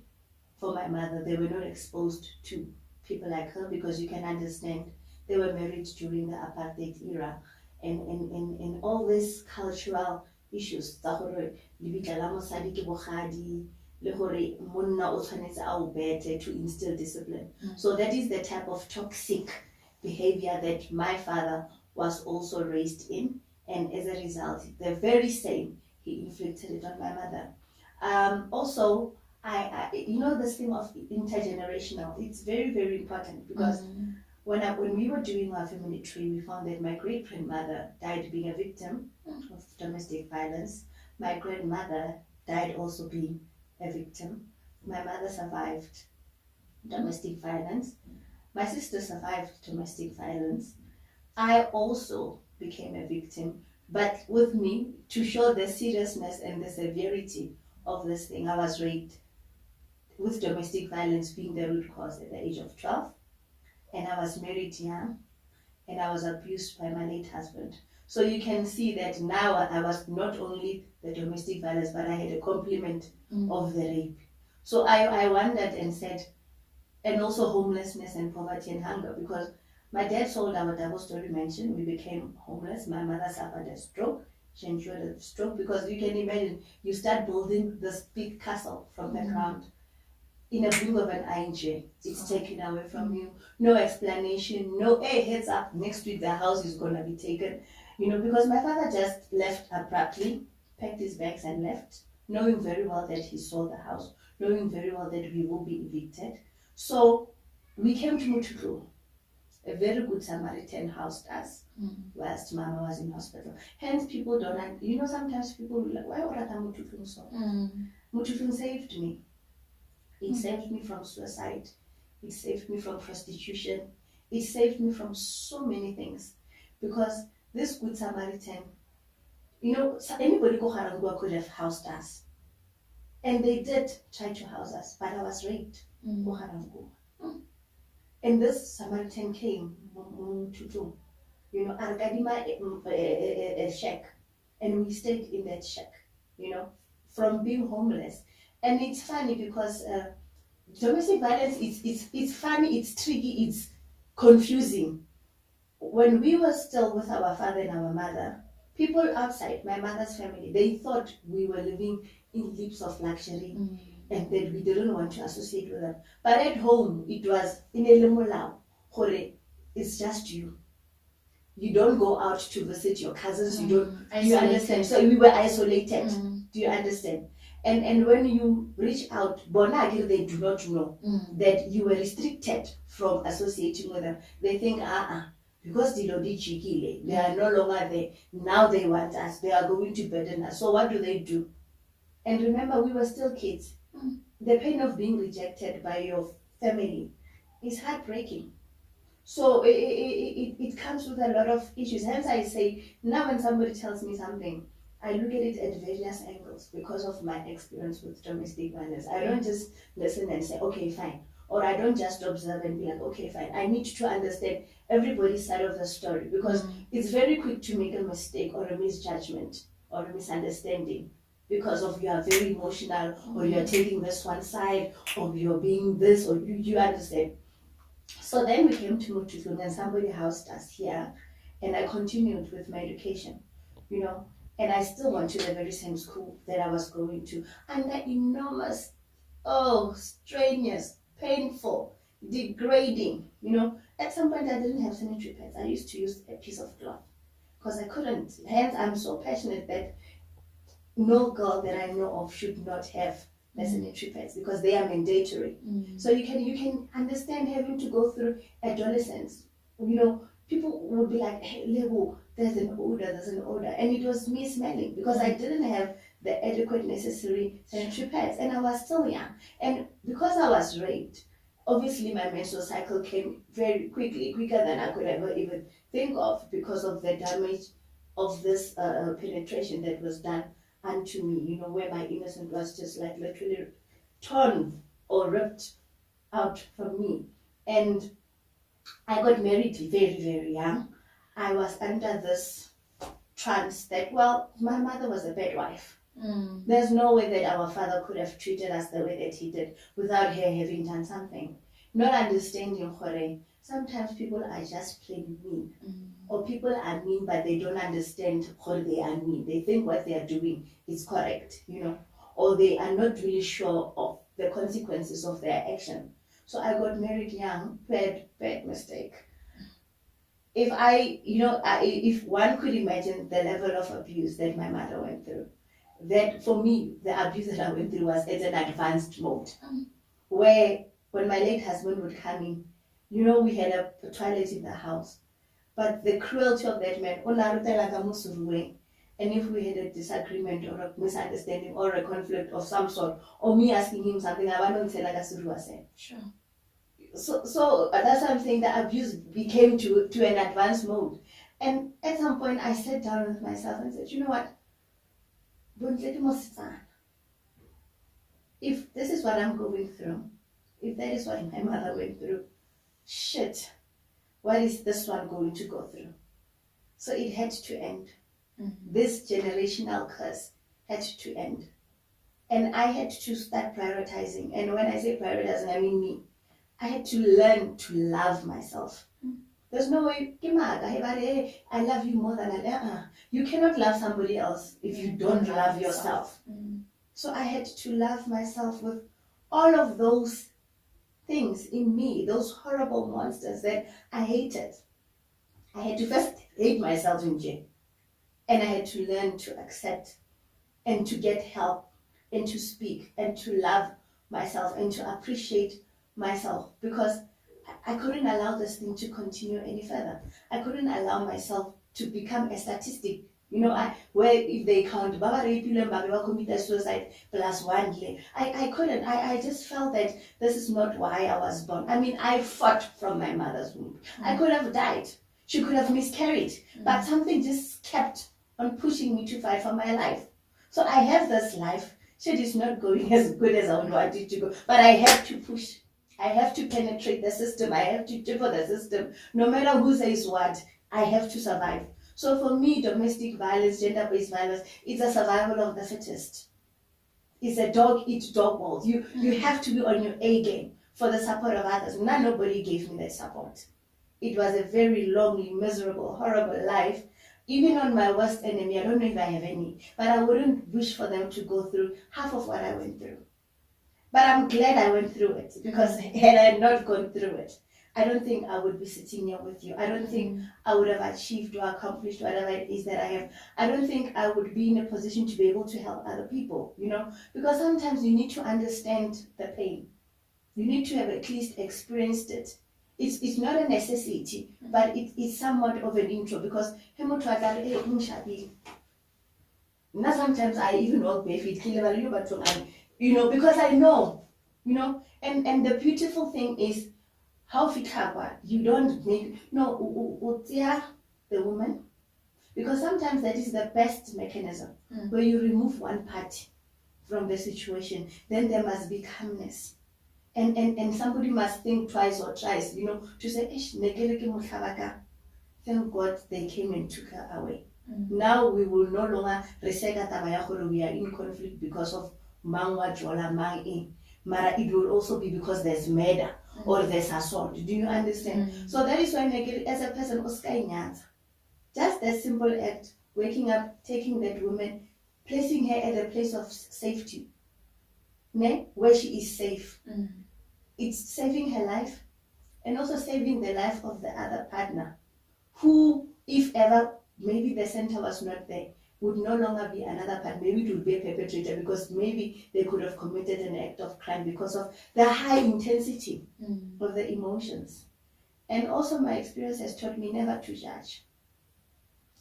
for my mother, they were not exposed to people like her, because you can understand they were married during the apartheid era, and all these cultural issues tsa gore lebitla la mosadi ke bogadi le gore monna o tshwanetse a o bete, to instill discipline. So that is the type of toxic behavior that my father was also raised in, and as a result, the very same, he inflicted it on my mother. Also, I you know, this thing of intergenerational, it's very, very important, because when we were doing our family tree, we found that my great grandmother died being a victim of domestic violence. My grandmother died also being a victim. My mother survived domestic violence. My sister survived domestic violence. I also became a victim, but with me, to show the seriousness and the severity of this thing, I was raped, with domestic violence being the root cause, at the age of 12. And I was married young, and I was abused by my late husband. So you can see that now I was not only the domestic violence, but I had a complement of the rape. So I wondered and said, and also homelessness and poverty and hunger, because my dad sold our double-story mansion. We became homeless. My mother suffered a stroke. She endured a stroke, because you can imagine, you start building this big castle from the ground. In a blink of an eye, it's taken away from you. No explanation, no, hey, heads up, next week the house is going to be taken. You know, because my father just left abruptly, packed his bags and left, knowing very well that he sold the house, knowing very well that we will be evicted. So we came to Mututu. A very good Samaritan housed us whilst Mama was in hospital. Hence, people don't, you know, sometimes people will be like, why would I come Mututu so? Mututu saved me. It saved me from suicide. It saved me from prostitution. It saved me from so many things. Because this good Samaritan, you know, anybody Koharangua could have housed us. And they did try to house us, but I was raped. Koharangua. And this Samaritan came to, you know, Arkadima a shack. And we stayed in that shack, you know, from being homeless. And it's funny because domestic violence, it's funny, it's tricky, it's confusing. When we were still with our father and our mother, people outside my mother's family, they thought we were living in lips of luxury and that we didn't want to associate with them. But at home, it was in a limolao, it's just you. You don't go out to visit your cousins. You don't. Isolated. You understand? So we were isolated. Do you understand? And when you reach out, Bonagir, they do not know that you were restricted from associating with them. They think, because they are no longer there. Now they want us. They are going to burden us. So what do? And remember, we were still kids. The pain of being rejected by your family is heartbreaking. So it comes with a lot of issues. Hence I say, now when somebody tells me something, I look at it at various angles because of my experience with domestic violence. I don't just listen and say, okay, fine. Or I don't just observe and be like, okay, fine. I need to understand everybody's side of the story because it's very quick to make a mistake or a misjudgment or a misunderstanding because of you are very emotional or you are taking this one side or you're being this or you understand. So then we came to Mututlu and somebody housed us here and I continued with my education, and I still went to the very same school that I was going to under enormous, strenuous, painful, degrading, At some point I didn't have sanitary pads. I used to use a piece of cloth because I couldn't. Hence I'm so passionate that no girl that I know of should not have the sanitary pads because they are mandatory. So you can understand having to go through adolescence. People would be like, hey, Lego, there's an odor. And it was me smelling because I didn't have the adequate necessary sanitary pads and I was still young. And because I was raped, obviously my menstrual cycle came very quickly, quicker than I could ever even think of because of the damage of this penetration that was done unto me, where my innocence was just like literally torn or ripped out from me. And I got married very, very young. I was under this trance that, my mother was a bad wife. There's no way that our father could have treated us the way that he did without her having done something. Not understanding, sometimes people are just plain mean. Or people are mean, but they don't understand what they are mean. They think what they are doing is correct, or they are not really sure of the consequences of their action. So I got married young, bad mistake. If one could imagine the level of abuse that my mother went through, that for me, the abuse that I went through was at an advanced mode, where when my late husband would come in, we had a toilet in the house. But the cruelty of that man, and if we had a disagreement or a misunderstanding or a conflict of some sort, or me asking him something, I wouldn't say like a said. Sure. So that's what I'm saying, the abuse became to an advanced mode. And at some point I sat down with myself and said, you know what? If this is what I'm going through, if that is what my mother went through, shit, what is this one going to go through? So it had to end. This generational curse had to end. And I had to start prioritizing. And when I say prioritizing, I mean me. I had to learn to love myself. There's no way, I love you more than you cannot love somebody else if you don't love yourself. So I had to love myself with all of those things in me, those horrible monsters that I hated. I had to first hate myself in jail. And I had to learn to accept and to get help and to speak and to love myself and to appreciate myself because I couldn't allow this thing to continue any further. I couldn't allow myself to become a statistic. Where if they count Baba raped and Baba committed suicide plus one year. I couldn't. I just felt that this is not why I was born. I mean, I fought from my mother's womb. I could have died. She could have miscarried. But something just kept on pushing me to fight for my life. So I have this life. Shit is not going as good as I would want it to go. But I have to push. I have to penetrate the system. I have to chip for the system. No matter who says what, I have to survive. So for me, domestic violence, gender-based violence, it's a survival of the fittest. It's a dog eat dog world. You have to be on your A game for the support of others. Nobody gave me that support. It was a very lonely, miserable, horrible life. Even on my worst enemy, I don't know if I have any, but I wouldn't wish for them to go through half of what I went through. But I'm glad I went through it, because had I not gone through it, I don't think I would be sitting here with you. I don't think I would have achieved or accomplished whatever it is that I have. I don't think I would be in a position to be able to help other people, because sometimes you need to understand the pain. You need to have at least experienced it. It's not a necessity, but it's somewhat of an intro, because sometimes I even walk barefoot, because I know, and the beautiful thing is, how you don't make the woman, because sometimes that is the best mechanism, where you remove one party from the situation, then there must be calmness. And somebody must think twice or thrice, to say, thank God they came and took her away. Now we will no longer we are in conflict because of mangwa jola mang. Mara, it will also be because there's murder or there's assault. Do you understand? So that is why as a person, just a simple act, waking up, taking that woman, placing her at a place of safety, where she is safe. It's saving her life, and also saving the life of the other partner, who, if ever, maybe the center was not there, would no longer be another part. Maybe it would be a perpetrator, because maybe they could have committed an act of crime because of the high intensity of the emotions. And also my experience has taught me never to judge.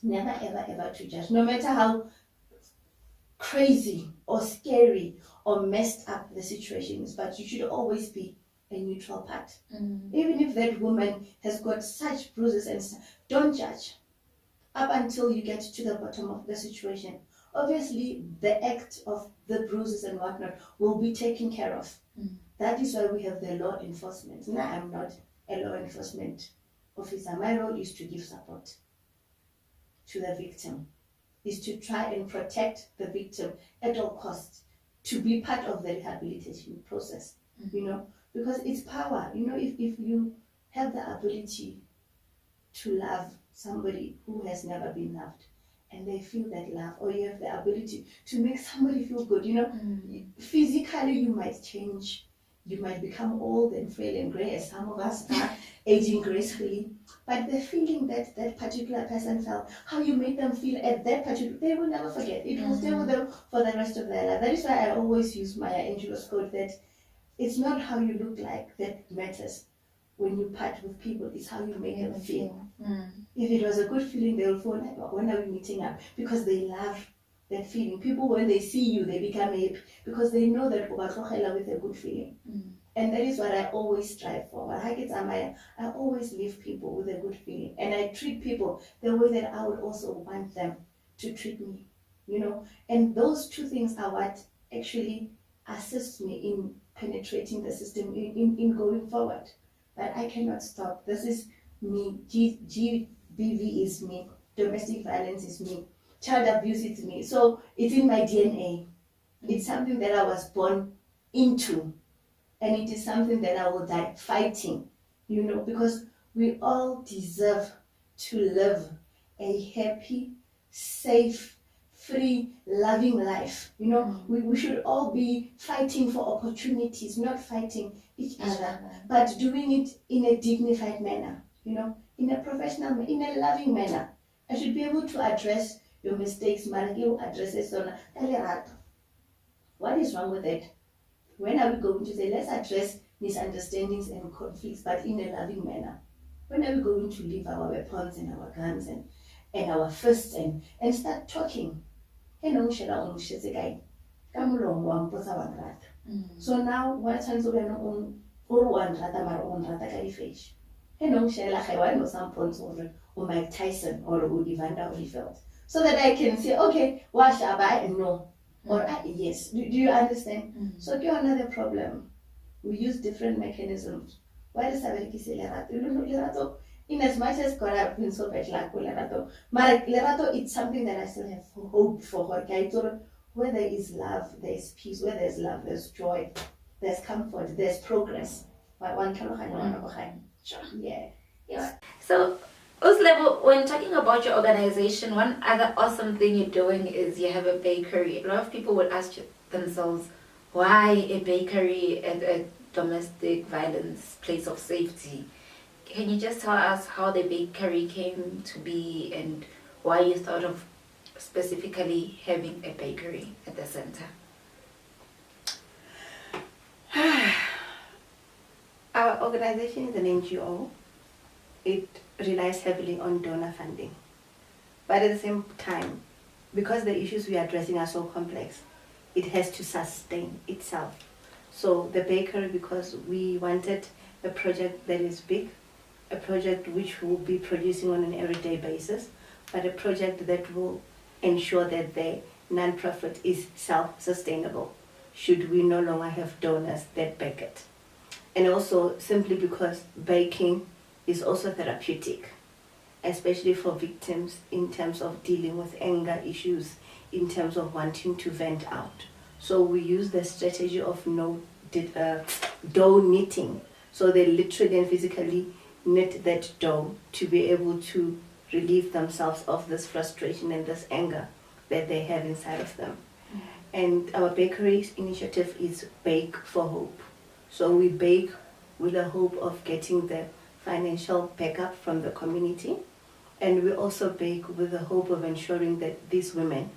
Never, ever, ever to judge. No matter how crazy or scary or messed up the situation is, but you should always be a neutral part. Even if that woman has got such bruises and stuff, don't judge up until you get to the bottom of the situation. Obviously, the act of the bruises and whatnot will be taken care of. That is why we have the law enforcement. Now, I'm not a law enforcement officer. My role is to give support to the victim, is to try and protect the victim at all costs, to be part of the rehabilitation process, because it's power. If you have the ability to love somebody who has never been loved, and they feel that love, or you have the ability to make somebody feel good, physically you might change, you might become old and frail and gray, as some of us are, aging gracefully, but the feeling that that particular person felt, how you made them feel at that particular, they will never forget. It will stay with them for the rest of their life. That is why I always use Maya Angelou's quote that it's not how you look like that matters. When you part with people, it's how you make them feel. If it was a good feeling, they will feel like, when are we meeting up? Because they love that feeling. People, when they see you, they become happy because they know that with a good feeling. And that is what I always strive for. I always leave people with a good feeling. And I treat people the way that I would also want them to treat me. And those two things are what actually assists me in penetrating the system, in going forward. But I cannot stop. This is me. GBV is me. Domestic violence is me. Child abuse is me. So it's in my DNA. It's something that I was born into. And it is something that I will die fighting, because we all deserve to live a happy, safe, free, loving life. We should all be fighting for opportunities, not fighting each other, but doing it in a dignified manner, in a professional, in a loving manner. I should be able to address your mistakes, what is wrong with it? When are we going to say, let's address misunderstandings and conflicts, but in a loving manner? When are we going to leave our weapons and our guns and our fists and start talking? So now, what turns over on one rather my own rather fish? Or Mike Tyson or Evander Holyfield, so that I can say, okay, wash I no. Or yes, do you understand? So you another problem. We use different mechanisms. Why does Saberiki say Lerato? In as much as God have been so bad like Lerato. Lerato, it's something that I still have hope for her. where there is love, there's peace. Where there's love, there's joy, there's comfort, there's progress. Yeah. Yeah. So, Uslebo, when talking about your organization, one other awesome thing you're doing is you have a bakery. A lot of people would ask themselves, why a bakery at a domestic violence place of safety? Can you just tell us how the bakery came to be and why you thought of specifically having a bakery at the center? Our organization is an NGO. It relies heavily on donor funding. But at the same time, because the issues we are addressing are so complex, it has to sustain itself. So the bakery, because we wanted a project that is big, a project which will be producing on an everyday basis, but a project that will ensure that the non-profit is self-sustainable should we no longer have donors that back it. And also simply because baking is also therapeutic, especially for victims in terms of dealing with anger issues, in terms of wanting to vent out. So we use the strategy of dough knitting. So they literally and physically knit that dough to be able to relieve themselves of this frustration and this anger that they have inside of them. And our bakery's initiative is Bake for Hope. So we bake with the hope of getting the financial backup from the community. And we also bake with the hope of ensuring that these women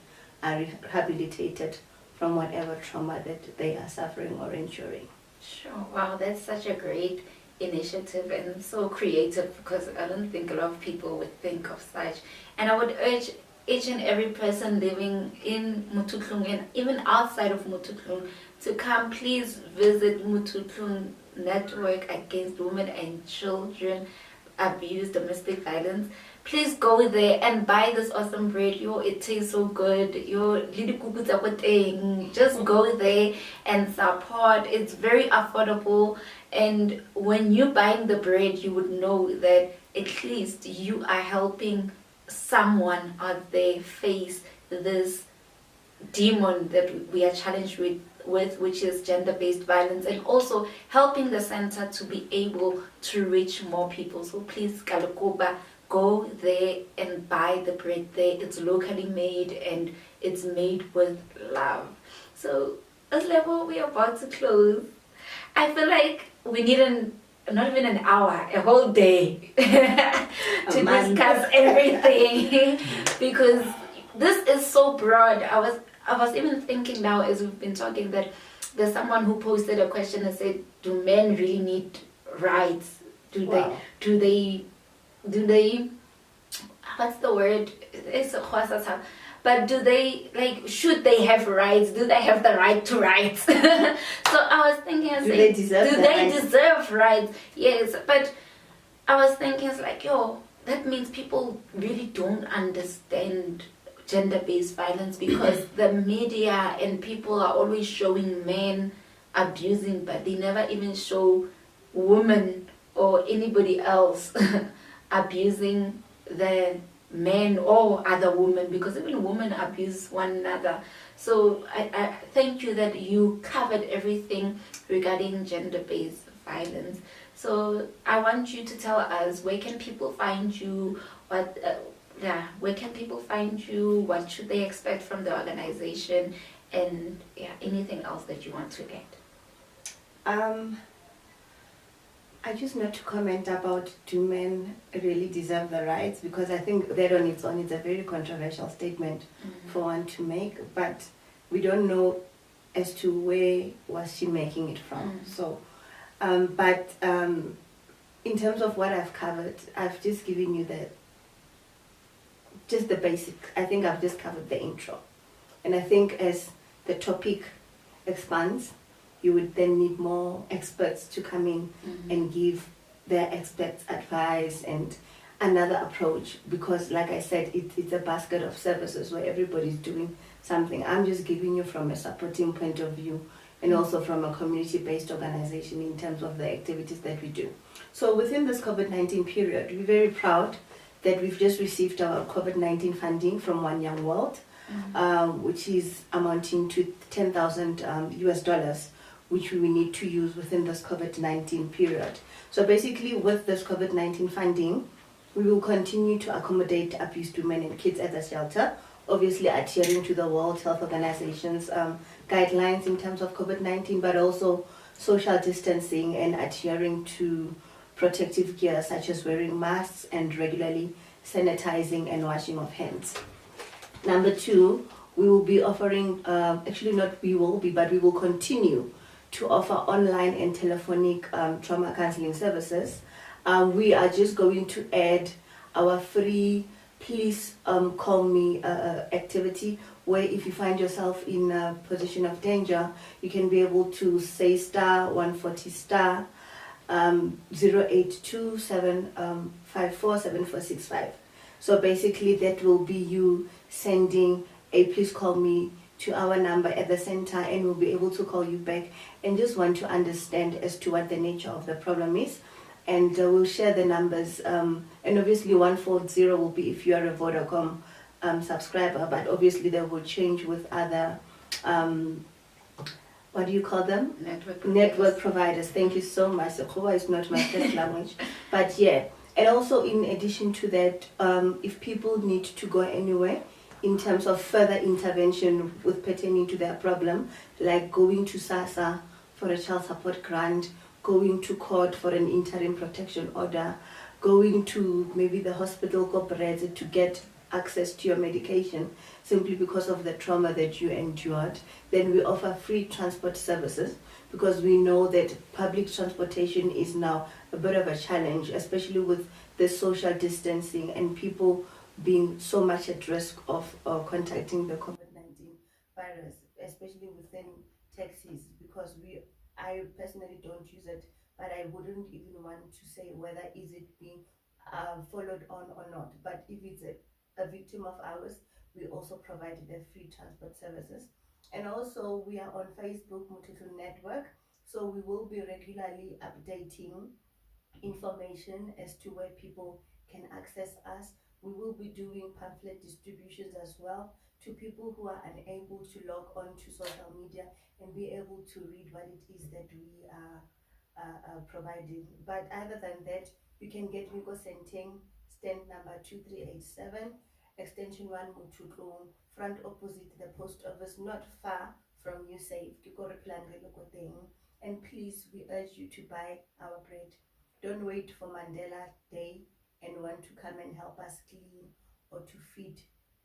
are rehabilitated from whatever trauma that they are suffering or enduring. Sure. Wow, that's such a great initiative and so creative, because I don't think a lot of people would think of such. And I would urge each and every person living in Muthutlung and even outside of Muthutlung to come. Please visit Muthutlung Network Against Women and Children Abuse Domestic Violence. Please go there and buy this awesome bread. It tastes so good. Just go there and support. It's very affordable, and when you're buying the bread, you would know that at least you are helping someone out there face this demon that we are challenged with, which is gender-based violence, and also helping the center to be able to reach more people. So please, Kalokoba, go there and buy the bread there. It's locally made and it's made with love. So, Uslebo, we are about to close. I feel like we need not even an hour, a whole day to discuss everything because this is so broad. I was even thinking now as we've been talking that there's someone who posted a question and said, do men really need rights? Do they what's the word? It's a khwasasa. But do they, should they have rights? Do they have the right to rights? So I was thinking, do they deserve rights? Yes, but I was thinking, that means people really don't understand gender-based violence because the media and people are always showing men abusing, but they never even show women or anybody else abusing the men or other women, because even women abuse one another. So I thank you that you covered everything regarding gender-based violence. So I want you to tell us, where can people find you? Where can people find you? What should they expect from the organization? And anything else that you want to add? I just not to comment about do men really deserve the rights, because I think that on its own is a very controversial statement for one to make, but we don't know as to where was she making it from. So, but in terms of what I've covered, I've just given you just the basic. I think I've just covered the intro, and I think as the topic expands, you would then need more experts to come in and give their experts advice and another approach, because like I said, it's a basket of services where everybody's doing something. I'm just giving you from a supporting point of view and also from a community-based organization in terms of the activities that we do. So within this COVID-19 period, we're very proud that we've just received our COVID-19 funding from One Young World. which is amounting to 10,000 US dollars, which we will need to use within this COVID-19 period. So basically, with this COVID-19 funding, we will continue to accommodate abused women and kids at the shelter, obviously adhering to the World Health Organization's guidelines in terms of COVID-19, but also social distancing and adhering to protective gear such as wearing masks and regularly sanitizing and washing of hands. Number two, we will be offering, actually not we will be, but we will continue to offer online and telephonic trauma counseling services. We are just going to add our free Please Call Me activity, where if you find yourself in a position of danger, you can be able to say star 140 star 0827547465. So basically that will be you sending a please call me to our number at the center, and we'll be able to call you back and just want to understand as to what the nature of the problem is. And we'll share the numbers, and obviously 140 will be if you are a Vodacom subscriber, but obviously they will change with other what do you call them? Network providers. Thank you so much. Sekgowa is not my first language, but yeah. And also in addition to that, if people need to go anywhere in terms of further intervention with pertaining to their problem, like going to SASSA for a child support grant, going to court for an interim protection order, going to maybe the hospital corporate to get access to your medication simply because of the trauma that you endured, then we offer free transport services, because we know that public transportation is now a bit of a challenge, especially with the social distancing and people being so much at risk of contacting the COVID-19 virus, especially within taxis, because I personally don't use it, but I wouldn't even want to say whether is it being followed on or not. But if it's a victim of ours, we also provide the free transport services. And also we are on Facebook Mututhu Network, so we will be regularly updating information as to where people can access us. We will be doing pamphlet distributions as well to people who are unable to log on to social media and be able to read what it is that we are providing. But other than that, you can get Miko Senteng, stand number 2387, extension 1 Mututlong, front opposite the post office, not far from USAID. And please, we urge you to buy our bread. Don't wait for Mandela Day and want to come and help us clean or to feed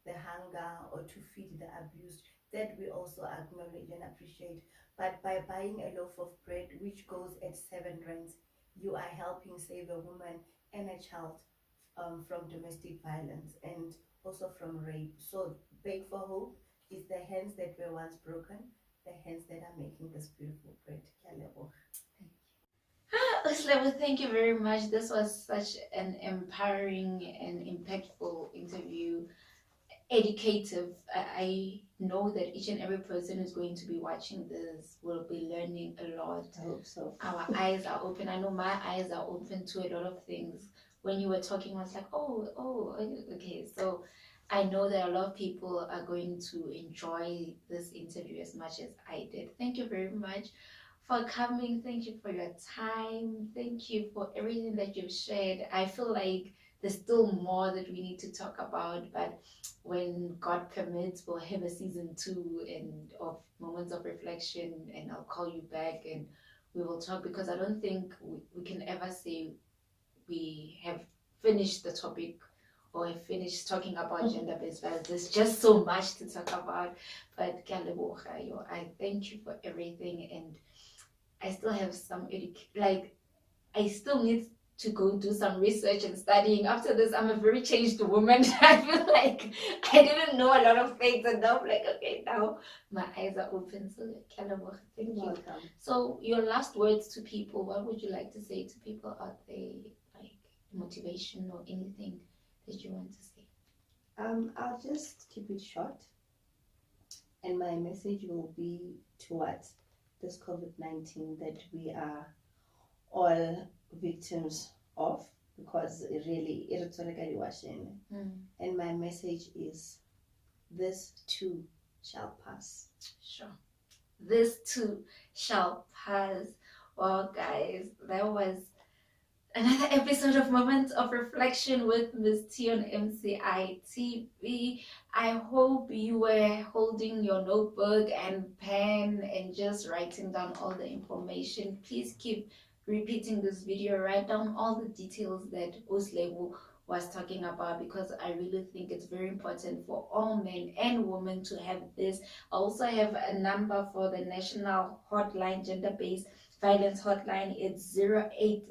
the hunger or to feed the abused. That we also acknowledge and appreciate. But by buying a loaf of bread, which goes at 7 rands, you are helping save a woman and a child from domestic violence and also from rape. So Bake for Hope is the hands that were once broken, the hands that are making this beautiful bread. Uslebo, thank you very much. This was such an empowering and impactful interview, educative. I know that each and every person who's going to be watching this will be learning a lot. I hope so. Our eyes are open. I know my eyes are open to a lot of things. When you were talking, I was like, oh, okay. So I know that a lot of people are going to enjoy this interview as much as I did. Thank you very much for coming. Thank you for your time. Thank you for everything that you've shared. I feel like there's still more that we need to talk about, but when God permits, we'll have a season 2 and of moments of reflection, and I'll call you back and we will talk, because I don't think we can ever say we have finished the topic or have finished talking about gender-based violence. There's just so much to talk about. But I thank you for everything, and I still have some I still need to go do some research and studying. After this, I'm a very changed woman. I feel like I didn't know a lot of things, and now I'm like, okay, now my eyes are open. So thank you. Welcome. So your last words to people, what would you like to say to people out there, like motivation or anything that you want to say? I'll just keep it short, and my message will be towards this COVID-19 that we are all victims of, because it really irritated washing. And my message is, this too shall pass. Sure. This too shall pass. Well, guys, that was another episode of Moments of Reflection with Miss T on MCI TV. I hope you were holding your notebook and pen and just writing down all the information. Please keep repeating this video. Write down all the details that Oslewu was talking about, because I really think it's very important for all men and women to have this. I also have a number for the National Hotline, Gender-Based Violence Hotline. It's 080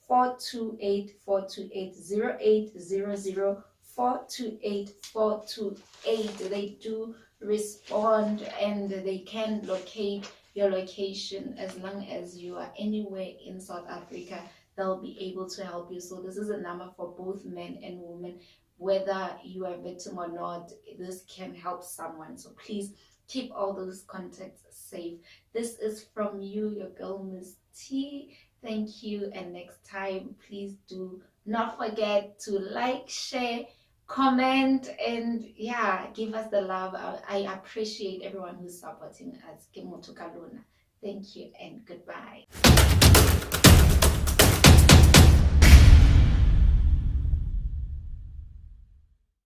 428 428 0800 428 428. They do respond and they can locate your location. As long as you are anywhere in South Africa, they'll be able to help you. So this is a number for both men and women. Whether you are a victim or not, this can help someone. So please keep all those contacts safe. This is from you, your girl, Miss T. Thank you. And next time, please do not forget to like, share, comment, and yeah, give us the love. I appreciate everyone who's supporting us. Thank you and goodbye.